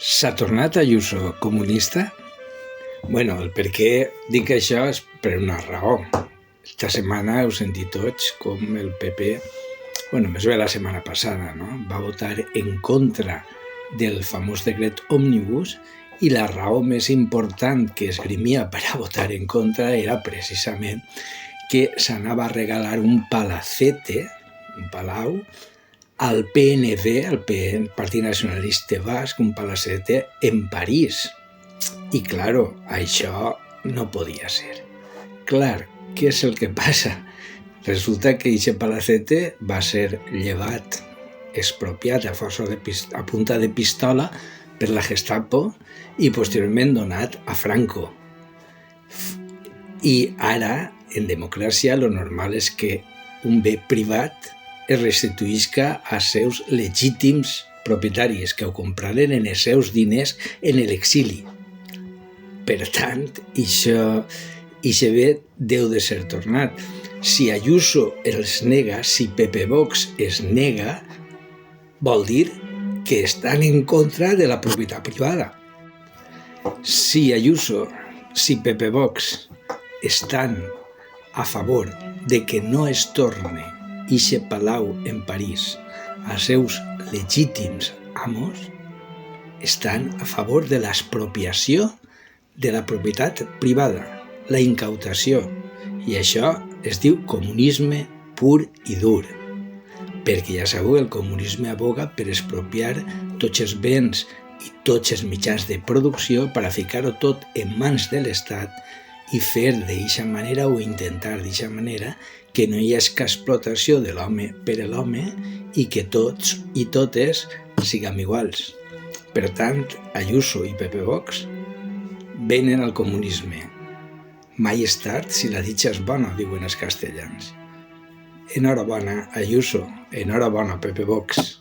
S'ha tornat Ayuso comunista? Bueno, el per què dic això és per una raó. Esta setmana heu sentit tots com el PP, més bé la setmana passada, no? Va votar en contra del famós decret òmnibus i la raó més important que esgrimia per a votar en contra era precisament que s'anava a regalar un palacete, un palau, al PNV, al Partit Nacionalista Basc, un palacete en París. I, claro, això no podia ser. Clar, què és el que passa? Resulta que aquest palacete va ser llevat, expropiat a punta de pistola per la Gestapo i posteriorment donat a Franco. I ara, en democràcia, lo normal és que un bé privat es restituïsca als seus legítims propietaris que ho compraren en els seus diners en l'exili. Per tant, això bé deu de ser tornat. Si Ayuso els nega, si Pepe Vox es nega, vol dir que estan en contra de la propietat privada. Si Ayuso, si Pepe Vox estan a favor de que no es torne ixe palau en París als seus legítims amos, estan a favor de l'expropiació de la propietat privada, la incautació, i això es diu comunisme pur i dur, perquè ja sabeu, el comunisme aboga per expropiar tots els béns i tots els mitjans de producció per a ficar-ho tot en mans de l'Estat i fer d'eixa manera o intentar d'eixa manera que no hi hagi explotació de l'home per a l'home i que tots i totes siguem iguals. Per tant, Ayuso i Pepe Vox venen al comunisme. Mai és tard si la dicha és bona, diuen els castellans. Enhorabona, Ayuso. Enhorabona, Pepe Vox.